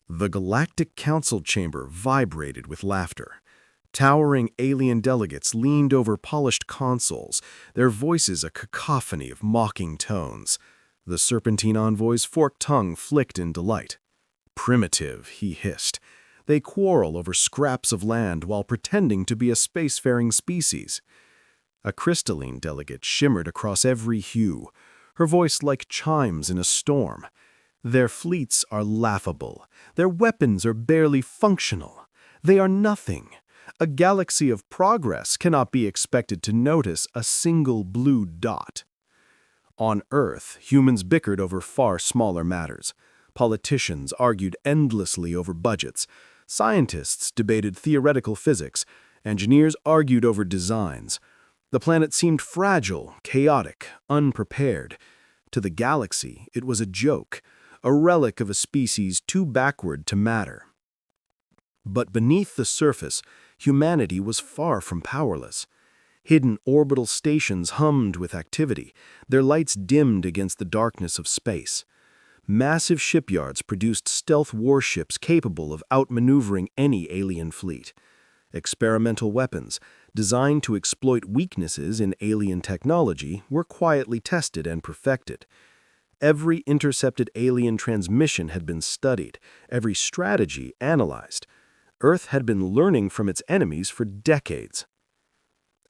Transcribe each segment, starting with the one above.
The Galactic Council chamber vibrated with laughter. Towering alien delegates leaned over polished consoles, their voices a cacophony of mocking tones. The Serpentine envoy's forked tongue flicked in delight. "Primitive," he hissed. "They quarrel over scraps of land while pretending to be a spacefaring species." A crystalline delegate shimmered across every hue, her voice like chimes in a storm. "Their fleets are laughable. Their weapons are barely functional. They are nothing. A galaxy of progress cannot be expected to notice a single blue dot." On Earth, humans bickered over far smaller matters. Politicians argued endlessly over budgets. Scientists debated theoretical physics. Engineers argued over designs. The planet seemed fragile, chaotic, unprepared. To the galaxy, it was a joke, a relic of a species too backward to matter. But beneath the surface, humanity was far from powerless. Hidden orbital stations hummed with activity, their lights dimmed against the darkness of space. Massive shipyards produced stealth warships capable of outmaneuvering any alien fleet. Experimental weapons, designed to exploit weaknesses in alien technology, were quietly tested and perfected. Every intercepted alien transmission had been studied, every strategy analyzed. Earth had been learning from its enemies for decades.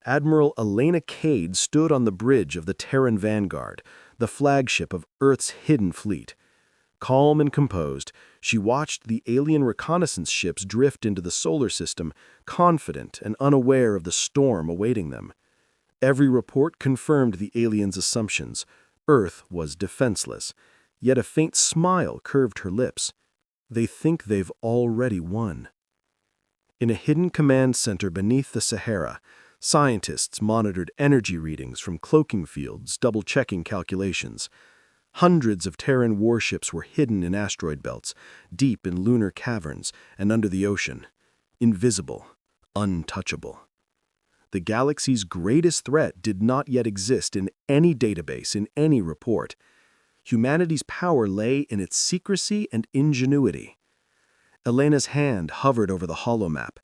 Admiral Elena Cade stood on the bridge of the Terran Vanguard, the flagship of Earth's hidden fleet. Calm and composed, she watched the alien reconnaissance ships drift into the solar system, confident and unaware of the storm awaiting them. Every report confirmed the aliens' assumptions. Earth was defenseless, yet a faint smile curved her lips. They think they've already won. In a hidden command center beneath the Sahara, scientists monitored energy readings from cloaking fields, double-checking calculations. Hundreds of Terran warships were hidden in asteroid belts, deep in lunar caverns, and under the ocean. Invisible, untouchable. The galaxy's greatest threat did not yet exist in any database, in any report. Humanity's power lay in its secrecy and ingenuity. Elena's hand hovered over the holomap.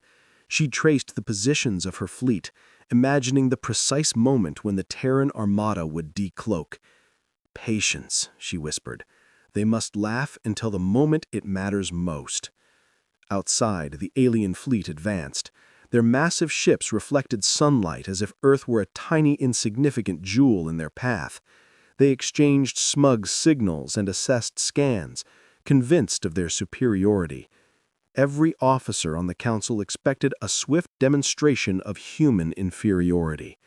She traced the positions of her fleet, imagining the precise moment when the Terran Armada would decloak. "Patience," she whispered. "They must laugh until the moment it matters most." Outside, the alien fleet advanced. Their massive ships reflected sunlight as if Earth were a tiny, insignificant jewel in their path. They exchanged smug signals and assessed scans, convinced of their superiority. Every officer on the council expected a swift demonstration of human inferiority.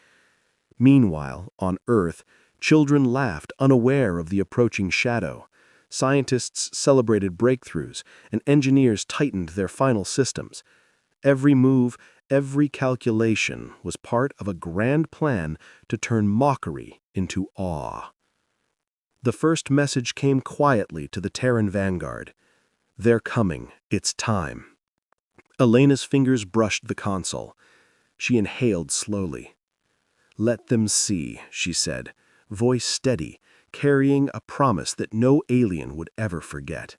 Meanwhile, on Earth, children laughed, unaware of the approaching shadow. Scientists celebrated breakthroughs, and engineers tightened their final systems. Every move, every calculation was part of a grand plan to turn mockery into awe. The first message came quietly to the Terran Vanguard. "They're coming. It's time." Elena's fingers brushed the console. She inhaled slowly. "Let them see," she said, voice steady, carrying a promise that no alien would ever forget.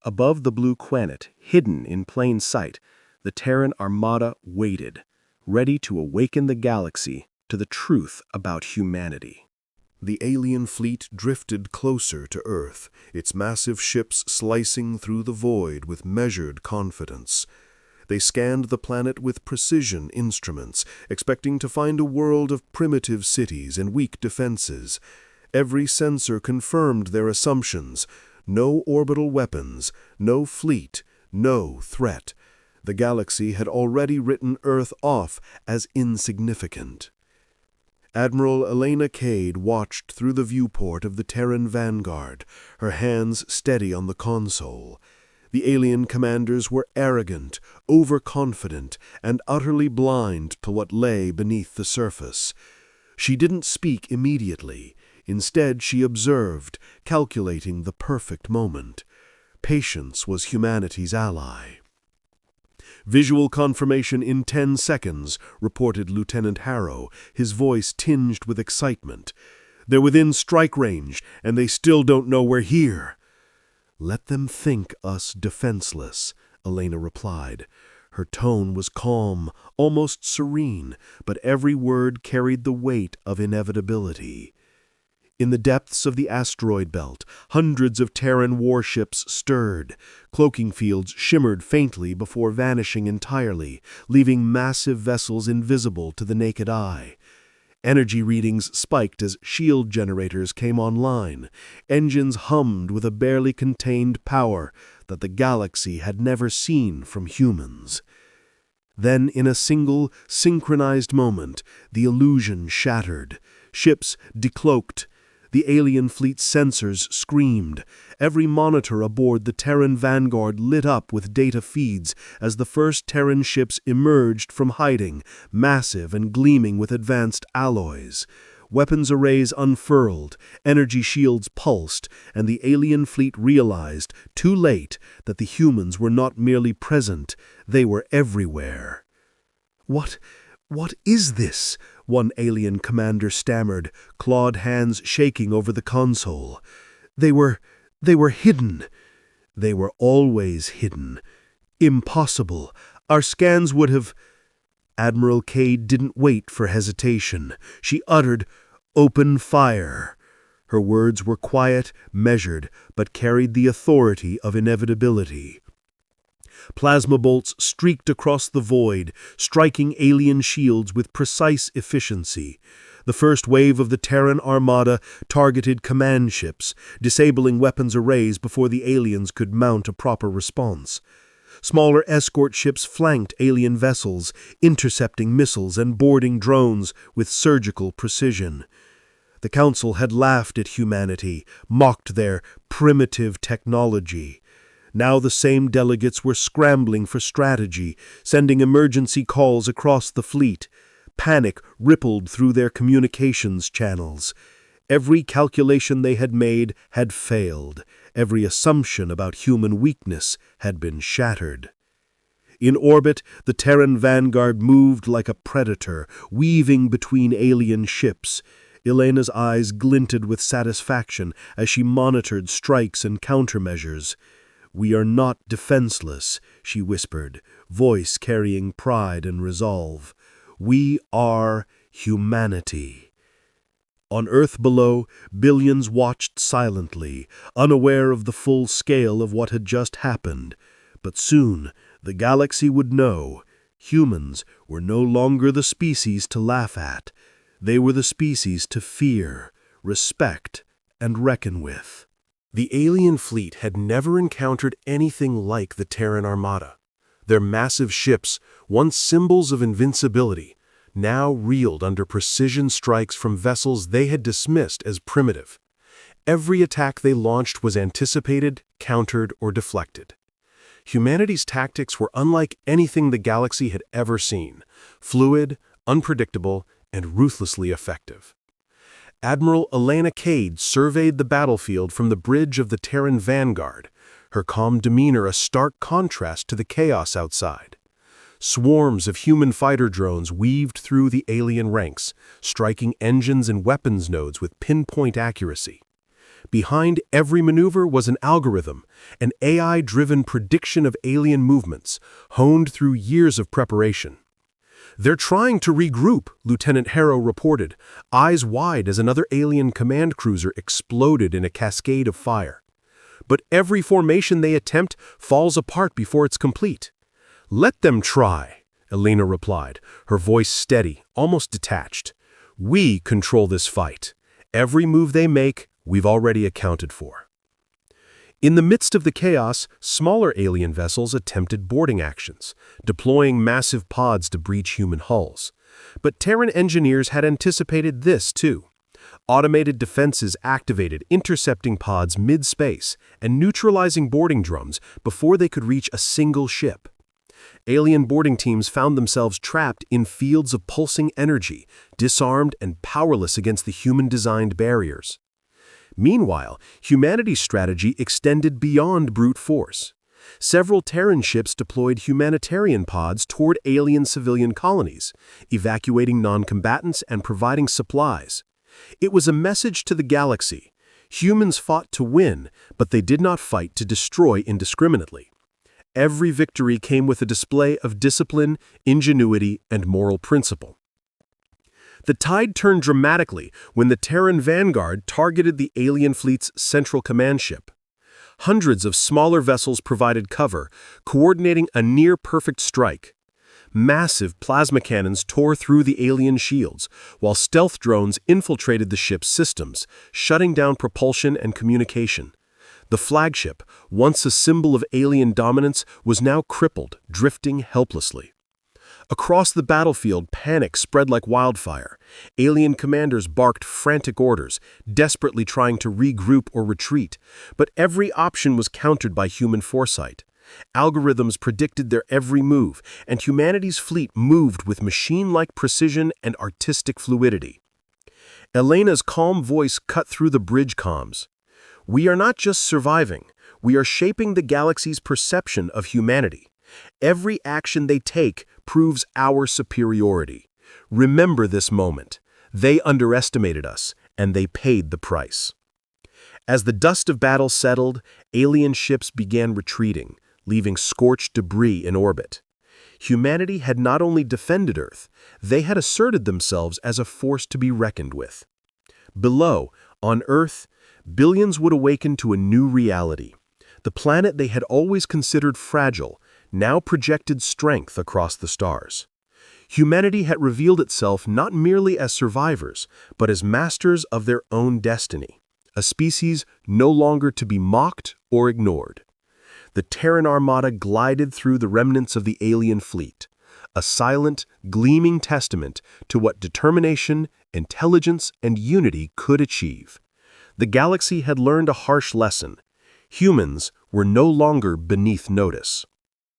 Above the blue planet, hidden in plain sight, the Terran Armada waited, ready to awaken the galaxy to the truth about humanity. The alien fleet drifted closer to Earth, its massive ships slicing through the void with measured confidence. They scanned the planet with precision instruments, expecting to find a world of primitive cities and weak defenses. Every sensor confirmed their assumptions. No orbital weapons, no fleet, no threat. The galaxy had already written Earth off as insignificant. Admiral Elena Cade watched through the viewport of the Terran Vanguard, her hands steady on the console. The alien commanders were arrogant, overconfident, and utterly blind to what lay beneath the surface. She didn't speak immediately. Instead, she observed, calculating the perfect moment. Patience was humanity's ally. "Visual confirmation in 10 seconds, reported Lieutenant Harrow, his voice tinged with excitement. "They're within strike range, and they still don't know we're here." "Let them think us defenseless," Elena replied. Her tone was calm, almost serene, but every word carried the weight of inevitability. In the depths of the asteroid belt, hundreds of Terran warships stirred. Cloaking fields shimmered faintly before vanishing entirely, leaving massive vessels invisible to the naked eye. Energy readings spiked as shield generators came online. Engines hummed with a barely contained power that the galaxy had never seen from humans. Then, in a single, synchronized moment, the illusion shattered. Ships decloaked. The alien fleet's sensors screamed. Every monitor aboard the Terran Vanguard lit up with data feeds as the first Terran ships emerged from hiding, massive and gleaming with advanced alloys. Weapons arrays unfurled, energy shields pulsed, and the alien fleet realized, too late, that the humans were not merely present, they were everywhere. What is this?" one alien commander stammered, clawed hands shaking over the console. They were hidden. They were always hidden. Impossible. Our scans would have... Admiral Cade didn't wait for hesitation. She uttered, "Open fire." Her words were quiet, measured, but carried the authority of inevitability. Plasma bolts streaked across the void, striking alien shields with precise efficiency. The first wave of the Terran Armada targeted command ships, disabling weapons arrays before the aliens could mount a proper response. Smaller escort ships flanked alien vessels, intercepting missiles and boarding drones with surgical precision. The Council had laughed at humanity, mocked their primitive technology. Now the same delegates were scrambling for strategy, sending emergency calls across the fleet. Panic rippled through their communications channels. Every calculation they had made had failed. Every assumption about human weakness had been shattered. In orbit, the Terran Vanguard moved like a predator, weaving between alien ships. Elena's eyes glinted with satisfaction as she monitored strikes and countermeasures. "We are not defenseless," she whispered, voice carrying pride and resolve. "We are humanity." On Earth below, billions watched silently, unaware of the full scale of what had just happened. But soon, the galaxy would know. Humans were no longer the species to laugh at. They were the species to fear, respect, and reckon with. The alien fleet had never encountered anything like the Terran Armada. Their massive ships, once symbols of invincibility, now reeled under precision strikes from vessels they had dismissed as primitive. Every attack they launched was anticipated, countered, or deflected. Humanity's tactics were unlike anything the galaxy had ever seen, fluid, unpredictable, and ruthlessly effective. Admiral Elena Cade surveyed the battlefield from the bridge of the Terran Vanguard, her calm demeanor a stark contrast to the chaos outside. Swarms of human fighter drones weaved through the alien ranks, striking engines and weapons nodes with pinpoint accuracy. Behind every maneuver was an algorithm, an AI-driven prediction of alien movements, honed through years of preparation. "They're trying to regroup," Lieutenant Harrow reported, eyes wide as another alien command cruiser exploded in a cascade of fire. "But every formation they attempt falls apart before it's complete." "Let them try," Elena replied, her voice steady, almost detached. "We control this fight. Every move they make, we've already accounted for." In the midst of the chaos, smaller alien vessels attempted boarding actions, deploying massive pods to breach human hulls. But Terran engineers had anticipated this, too. Automated defenses activated, intercepting pods mid-space and neutralizing boarding drums before they could reach a single ship. Alien boarding teams found themselves trapped in fields of pulsing energy, disarmed and powerless against the human-designed barriers. Meanwhile, humanity's strategy extended beyond brute force. Several Terran ships deployed humanitarian pods toward alien civilian colonies, evacuating non-combatants and providing supplies. It was a message to the galaxy. Humans fought to win, but they did not fight to destroy indiscriminately. Every victory came with a display of discipline, ingenuity, and moral principle. The tide turned dramatically when the Terran vanguard targeted the alien fleet's central command ship. Hundreds of smaller vessels provided cover, coordinating a near-perfect strike. Massive plasma cannons tore through the alien shields, while stealth drones infiltrated the ship's systems, shutting down propulsion and communication. The flagship, once a symbol of alien dominance, was now crippled, drifting helplessly. Across the battlefield, panic spread like wildfire. Alien commanders barked frantic orders, desperately trying to regroup or retreat, but every option was countered by human foresight. Algorithms predicted their every move, and humanity's fleet moved with machine-like precision and artistic fluidity. Elena's calm voice cut through the bridge comms. "We are not just surviving, we are shaping the galaxy's perception of humanity. Every action they take proves our superiority. Remember this moment. They underestimated us, and they paid the price." As the dust of battle settled, alien ships began retreating, leaving scorched debris in orbit. Humanity had not only defended Earth, they had asserted themselves as a force to be reckoned with. Below, on Earth, billions would awaken to a new reality. The planet they had always considered fragile now projected strength across the stars. Humanity had revealed itself not merely as survivors, but as masters of their own destiny, a species no longer to be mocked or ignored. The Terran Armada glided through the remnants of the alien fleet, a silent, gleaming testament to what determination, intelligence, and unity could achieve. The galaxy had learned a harsh lesson. Humans were no longer beneath notice.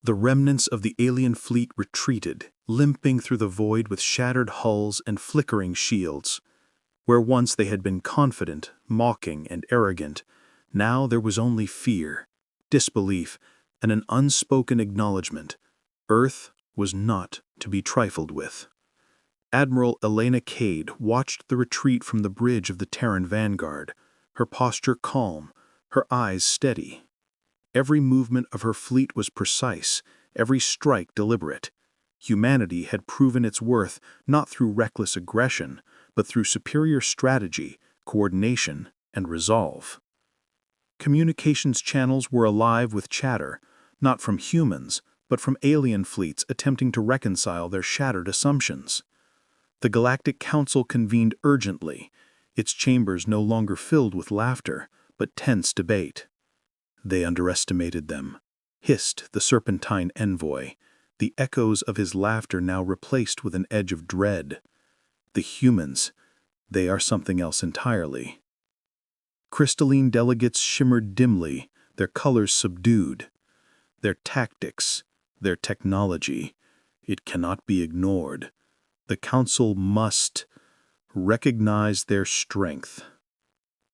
The remnants of the alien fleet retreated, limping through the void with shattered hulls and flickering shields. Where once they had been confident, mocking, and arrogant, now there was only fear, disbelief, and an unspoken acknowledgement. Earth was not to be trifled with. Admiral Elena Cade watched the retreat from the bridge of the Terran vanguard, her posture calm, her eyes steady. Every movement of her fleet was precise, every strike deliberate. Humanity had proven its worth not through reckless aggression, but through superior strategy, coordination, and resolve. Communications channels were alive with chatter, not from humans, but from alien fleets attempting to reconcile their shattered assumptions. The Galactic Council convened urgently, its chambers no longer filled with laughter, but tense debate. "They underestimated them," hissed the serpentine envoy, the echoes of his laughter now replaced with an edge of dread. "The humans, they are something else entirely." Crystalline delegates shimmered dimly, their colors subdued. Their tactics, their technology, it cannot be ignored. The Council must recognize their strength.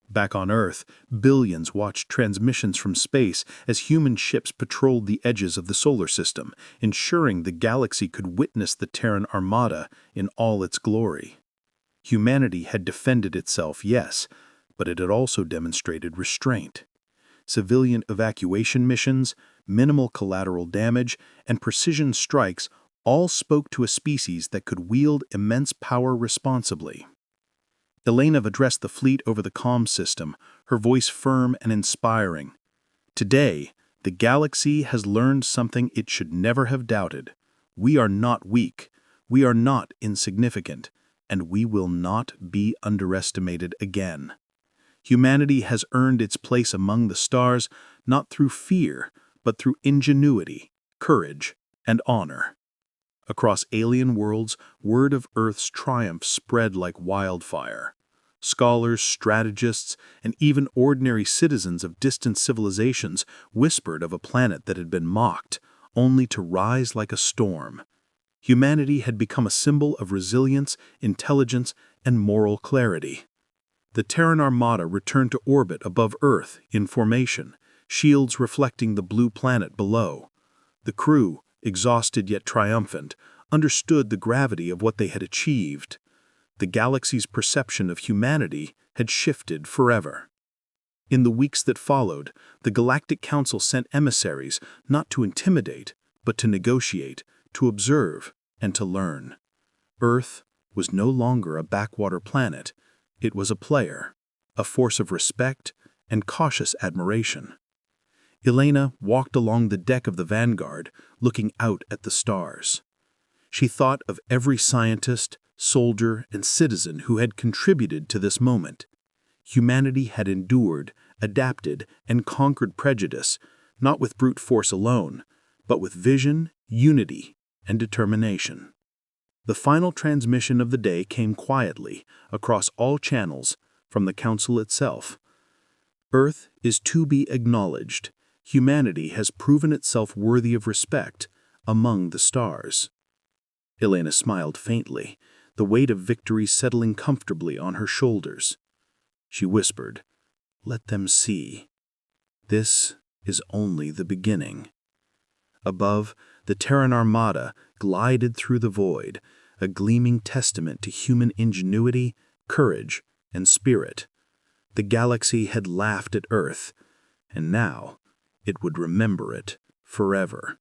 Back on Earth, billions watched transmissions from space as human ships patrolled the edges of the solar system, ensuring the galaxy could witness the Terran Armada in all its glory. Humanity had defended itself, yes, but it had also demonstrated restraint. Civilian evacuation missions, minimal collateral damage, and precision strikes all spoke to a species that could wield immense power responsibly. Elena addressed the fleet over the comm system, her voice firm and inspiring. "Today, the galaxy has learned something it should never have doubted. We are not weak, we are not insignificant, and we will not be underestimated again. Humanity has earned its place among the stars not through fear, but through ingenuity, courage, and honor." Across alien worlds, word of Earth's triumph spread like wildfire. Scholars, strategists, and even ordinary citizens of distant civilizations whispered of a planet that had been mocked, only to rise like a storm. Humanity had become a symbol of resilience, intelligence, and moral clarity. The Terran Armada returned to orbit above Earth in formation, shields reflecting the blue planet below. The crew, exhausted yet triumphant, understood the gravity of what they had achieved. The galaxy's perception of humanity had shifted forever. In the weeks that followed, the Galactic Council sent emissaries not to intimidate, but to negotiate, to observe, and to learn. Earth was no longer a backwater planet. It was a player, a force of respect and cautious admiration. Elena walked along the deck of the Vanguard, looking out at the stars. She thought of every scientist, soldier, and citizen who had contributed to this moment. Humanity had endured, adapted, and conquered prejudice, not with brute force alone, but with vision, unity, and determination. The final transmission of the day came quietly, across all channels, from the Council itself. Earth is to be acknowledged. Humanity has proven itself worthy of respect among the stars. Elena smiled faintly, the weight of victory settling comfortably on her shoulders. She whispered, "Let them see. This is only the beginning." Above, the Terran Armada glided through the void, a gleaming testament to human ingenuity, courage, and spirit. The galaxy had laughed at Earth, and now it would remember it forever.